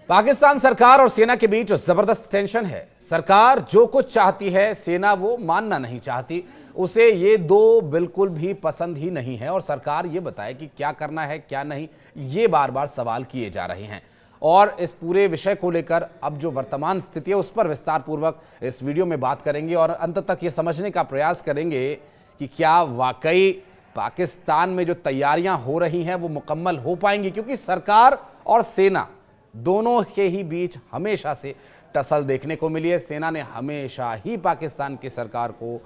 पाकिस्तान सरकार और सेना के बीच जबरदस्त टेंशन है। सरकार जो कुछ चाहती है, सेना वो मानना नहीं चाहती। उसे ये दो बिल्कुल भी पसंद ही नहीं है और सरकार ये बताए कि क्या करना है क्या नहीं, ये बार बार सवाल किए जा रहे हैं। और इस पूरे विषय को लेकर अब जो वर्तमान स्थिति है उस पर विस्तार पूर्वक इस वीडियो में बात करेंगे और अंत तक ये समझने का प्रयास करेंगे कि क्या वाकई पाकिस्तान में जो तैयारियां हो रही हैं वो मुकम्मल हो पाएंगी, क्योंकि सरकार और सेना दोनों के ही बीच हमेशा से टसल देखने को मिली है। सेना ने हमेशा ही पाकिस्तान की सरकार को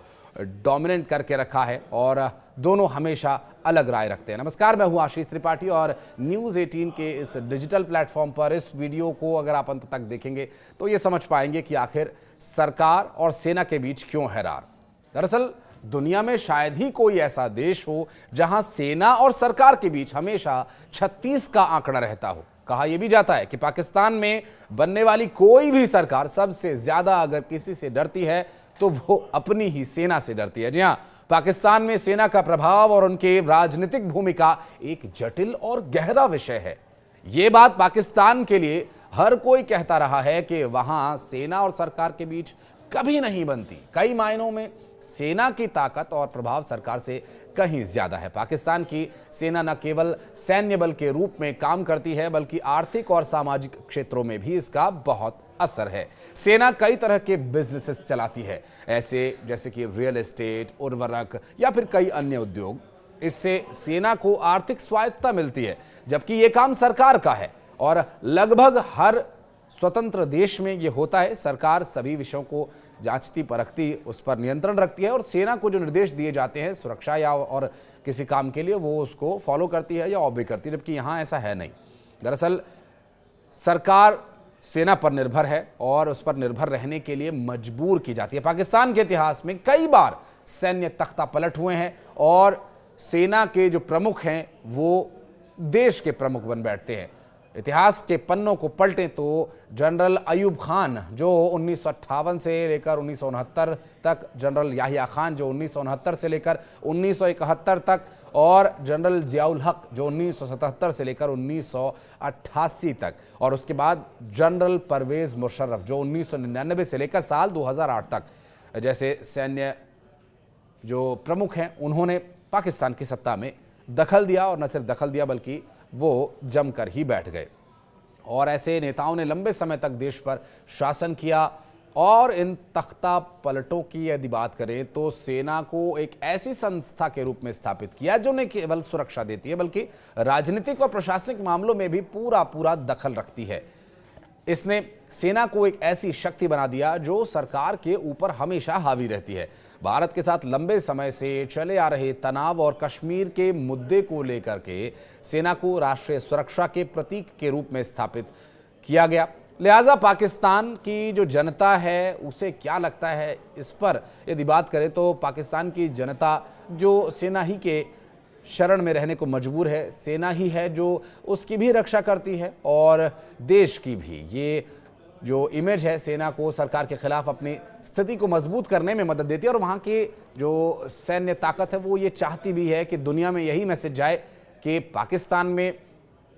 डोमिनेट करके रखा है और दोनों हमेशा अलग राय रखते हैं। नमस्कार, मैं हूं आशीष त्रिपाठी और न्यूज़ 18 के इस डिजिटल प्लेटफॉर्म पर इस वीडियो को अगर आप अंत तक देखेंगे तो ये समझ पाएंगे कि आखिर सरकार और सेना के बीच क्यों है रार। दरअसल दुनिया में शायद ही कोई ऐसा देश हो जहां सेना और सरकार के बीच हमेशा 36 का आंकड़ा रहता हो। कहा यह भी जाता है कि पाकिस्तान में बनने वाली कोई भी सरकार सबसे ज्यादा अगर किसी से डरती है तो वो अपनी ही सेना से डरती है। जी हां, पाकिस्तान में सेना का प्रभाव और उनकी राजनीतिक भूमिका एक जटिल और गहरा विषय है। यह बात पाकिस्तान के लिए हर कोई कहता रहा है कि वहां सेना और सरकार के बीच कभी नहीं बनती। कई मायनों में सेना की ताकत और प्रभाव सरकार से कहीं ज्यादा है। पाकिस्तान की सेना न केवल सैन्य बल के रूप में काम करती है बल्कि आर्थिक और सामाजिक क्षेत्रों में भी इसका बहुत असर है। सेना कई तरह के बिजनेसेस चलाती है, ऐसे जैसे कि रियल एस्टेट, उर्वरक या फिर कई अन्य उद्योग। इससे सेना को आर्थिक स्वायत्तता मिलती है, जबकि यह काम सरकार का है और लगभग हर स्वतंत्र देश में यह होता है। सरकार सभी विषयों को जांचती परखती, उस पर नियंत्रण रखती है और सेना को जो निर्देश दिए जाते हैं सुरक्षा या और किसी काम के लिए वो उसको फॉलो करती है या ऑबे करती है, जबकि यहाँ ऐसा है नहीं। दरअसल सरकार सेना पर निर्भर है और उस पर निर्भर रहने के लिए मजबूर की जाती है। पाकिस्तान के इतिहास में कई बार सैन्य तख्ता पलट हुए हैं और सेना के जो प्रमुख हैं वो देश के प्रमुख बन बैठते हैं। इतिहास के पन्नों को पलटें तो जनरल अयूब खान जो 1958 से लेकर 1969 तक, जनरल याहिया खान जो 1969 से लेकर 1971 तक और जनरल जियाउल हक जो 1977 से लेकर 1988 तक, और उसके बाद जनरल परवेज मुशर्रफ जो 1999 से लेकर साल 2008 तक जैसे सैन्य जो प्रमुख हैं, उन्होंने पाकिस्तान की सत्ता में दखल दिया और न सिर्फ दखल दिया बल्कि वो जमकर ही बैठ गए। और ऐसे नेताओं ने लंबे समय तक देश पर शासन किया। और इन तख्ता पलटों की यदि बात करें तो सेना को एक ऐसी संस्था के रूप में स्थापित किया जो न केवल सुरक्षा देती है बल्कि राजनीतिक और प्रशासनिक मामलों में भी पूरा दखल रखती है। इसने सेना को एक ऐसी शक्ति बना दिया जो सरकार के ऊपर हमेशा हावी रहती है। भारत के साथ लंबे समय से चले आ रहे तनाव और कश्मीर के मुद्दे को लेकर के सेना को राष्ट्रीय सुरक्षा के प्रतीक के रूप में स्थापित किया गया। लिहाजा पाकिस्तान की जो जनता है उसे क्या लगता है, इस पर यदि बात करें तो पाकिस्तान की जनता जो सेना ही के शरण में रहने को मजबूर है, सेना ही है जो उसकी भी रक्षा करती है और देश की भी। ये जो इमेज है सेना को सरकार के खिलाफ अपनी स्थिति को मजबूत करने में मदद देती है और वहाँ की जो सैन्य ताकत है वो ये चाहती भी है कि दुनिया में यही मैसेज जाए कि पाकिस्तान में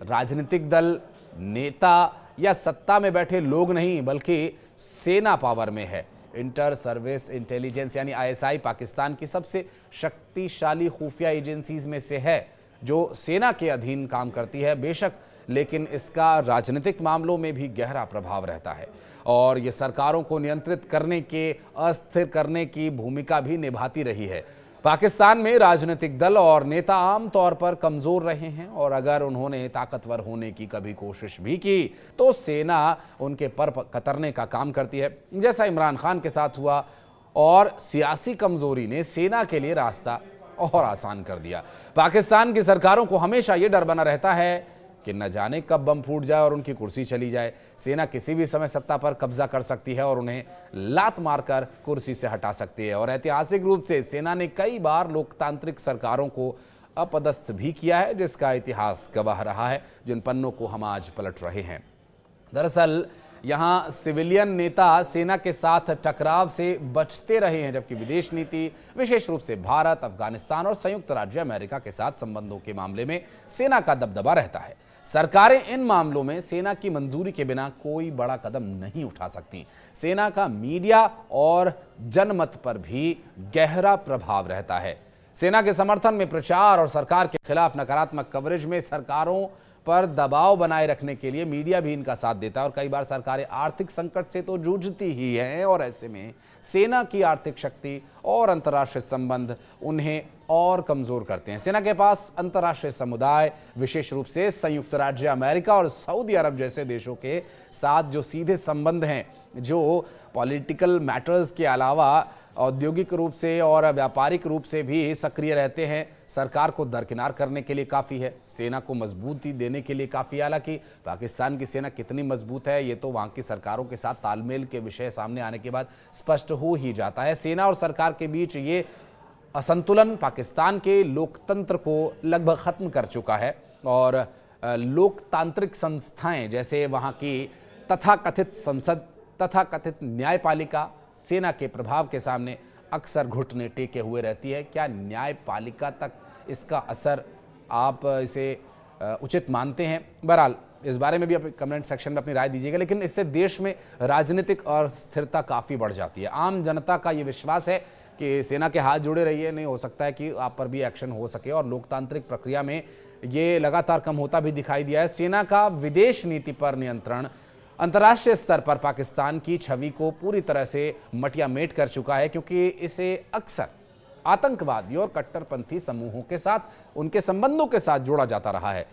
राजनीतिक दल, नेता या सत्ता में बैठे लोग नहीं बल्कि सेना पावर में है। इंटर सर्विस इंटेलिजेंस यानी ISI पाकिस्तान की सबसे शक्तिशाली खुफिया एजेंसीज में से है जो सेना के अधीन काम करती है बेशक, लेकिन इसका राजनीतिक मामलों में भी गहरा प्रभाव रहता है और ये सरकारों को नियंत्रित करने के, अस्थिर करने की भूमिका भी निभाती रही है। पाकिस्तान में राजनीतिक दल और नेता आमतौर पर कमजोर रहे हैं और अगर उन्होंने ताकतवर होने की कभी कोशिश भी की तो सेना उनके पर कतरने का काम करती है, जैसा इमरान खान के साथ हुआ। और सियासी कमजोरी ने सेना के लिए रास्ता और आसान कर दिया। पाकिस्तान की सरकारों को हमेशा ये डर बना रहता है कि न जाने कब बम फूट जाए और उनकी कुर्सी चली जाए। सेना किसी भी समय सत्ता पर कब्जा कर सकती है और उन्हें लात मारकर कुर्सी से हटा सकती है। और ऐतिहासिक रूप से सेना ने कई बार लोकतांत्रिक सरकारों को अपदस्थ भी किया है, जिसका इतिहास गवाह रहा है, जिन पन्नों को हम आज पलट रहे हैं। दरअसल यहाँ सिविलियन नेता सेना के साथ टकराव से बचते रहे हैं, जबकि विदेश नीति विशेष रूप से भारत, अफगानिस्तान और संयुक्त राज्य अमेरिका के साथ संबंधों के मामले में सेना का दबदबा रहता है। सरकारें इन मामलों में सेना की मंजूरी के बिना कोई बड़ा कदम नहीं उठा सकती। सेना का मीडिया और जनमत पर भी गहरा प्रभाव रहता है। सेना के समर्थन में प्रचार और सरकार के खिलाफ नकारात्मक कवरेज में सरकारों पर दबाव बनाए रखने के लिए मीडिया भी इनका साथ देता है और कई बार सरकारें आर्थिक संकट से तो जूझती ही हैं और ऐसे में सेना की आर्थिक शक्ति और अंतर्राष्ट्रीय संबंध उन्हें और कमजोर करते हैं। सेना के पास अंतर्राष्ट्रीय समुदाय, विशेष रूप से संयुक्त राज्य अमेरिका और सऊदी अरब जैसे देशों के साथ जो सीधे संबंध हैं, जो पॉलिटिकल मैटर्स के अलावा औद्योगिक रूप से और व्यापारिक रूप से भी सक्रिय रहते हैं, सरकार को दरकिनार करने के लिए काफ़ी है, सेना को मजबूती देने के लिए काफ़ी। हालांकि पाकिस्तान की सेना कितनी मजबूत है ये तो वहाँ की सरकारों के साथ तालमेल के विषय सामने आने के बाद स्पष्ट हो ही जाता है। सेना और सरकार के बीच ये असंतुलन पाकिस्तान के लोकतंत्र को लगभग खत्म कर चुका है और लोकतांत्रिक संस्थाएं जैसे वहाँ की तथाकथित संसद, तथाकथित न्यायपालिका सेना के प्रभाव के सामने अक्सर घुटने टेके हुए रहती है। क्या न्यायपालिका तक इसका असर आप इसे उचित मानते हैं? बहरहाल इस बारे में भी आप कमेंट सेक्शन में अपनी राय दीजिएगा। लेकिन इससे देश में राजनीतिक अस्थिरता काफ़ी बढ़ जाती है। आम जनता का ये विश्वास है कि सेना के हाथ जुड़े रहिए, नहीं हो सकता है कि आप पर भी एक्शन हो सके और लोकतांत्रिक प्रक्रिया में ये लगातार कम होता भी दिखाई दिया है। सेना का विदेश नीति पर नियंत्रण अंतर्राष्ट्रीय स्तर पर पाकिस्तान की छवि को पूरी तरह से मटियामेट कर चुका है, क्योंकि इसे अक्सर आतंकवादी और कट्टरपंथी समूहों के साथ, उनके संबंधों के साथ जोड़ा जाता रहा है।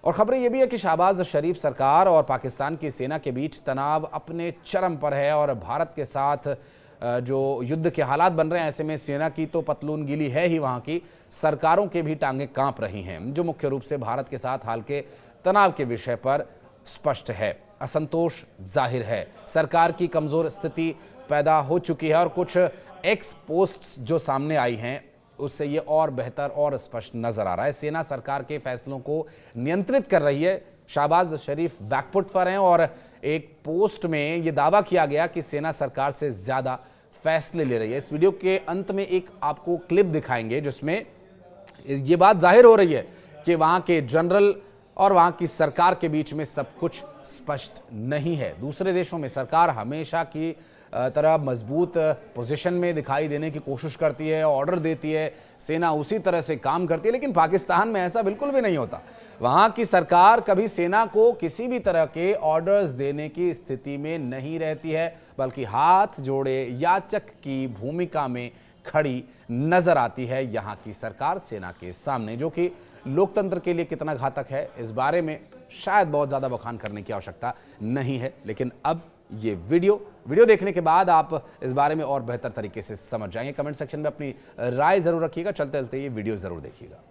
और खबरें यह भी है कि शहबाज शरीफ सरकार और पाकिस्तान की सेना के बीच तनाव अपने चरम पर है और भारत के साथ जो युद्ध के हालात बन रहे हैं, ऐसे में सेना की तो पतलून गीली है ही, वहां की सरकारों के भी टांगें कांप रही हैं, जो मुख्य रूप से भारत के साथ हाल के तनाव के विषय पर स्पष्ट है। असंतोष जाहिर है, सरकार की कमजोर स्थिति पैदा हो चुकी है और कुछ एक्स पोस्ट्स जो सामने आई हैं उससे ये और बेहतर और स्पष्ट नजर आ रहा है। सेना सरकार के फैसलों को नियंत्रित कर रही है। शहबाज शरीफ बैकफुट पर हैं और एक पोस्ट में ये दावा किया गया कि सेना सरकार से ज्यादा फैसले ले रही है। इस वीडियो के अंत में एक आपको क्लिप दिखाएंगे जिसमें ये बात जाहिर हो रही है कि वहां के जनरल और वहां की सरकार के बीच में सब कुछ स्पष्ट नहीं है। दूसरे देशों में सरकार हमेशा की तरह मजबूत पोजीशन में दिखाई देने की कोशिश करती है, ऑर्डर देती है, सेना उसी तरह से काम करती है, लेकिन पाकिस्तान में ऐसा बिल्कुल भी नहीं होता। वहां की सरकार कभी सेना को किसी भी तरह के ऑर्डर्स देने की स्थिति में नहीं रहती है, बल्कि हाथ जोड़े याचक की भूमिका में खड़ी नजर आती है यहां की सरकार सेना के सामने, जो कि लोकतंत्र के लिए कितना घातक है इस बारे में शायद बहुत ज्यादा बखान करने की आवश्यकता नहीं है। लेकिन अब ये वीडियो देखने के बाद आप इस बारे में और बेहतर तरीके से समझ जाएंगे। कमेंट सेक्शन में अपनी राय जरूर रखिएगा। चलते चलते ये वीडियो जरूर देखिएगा।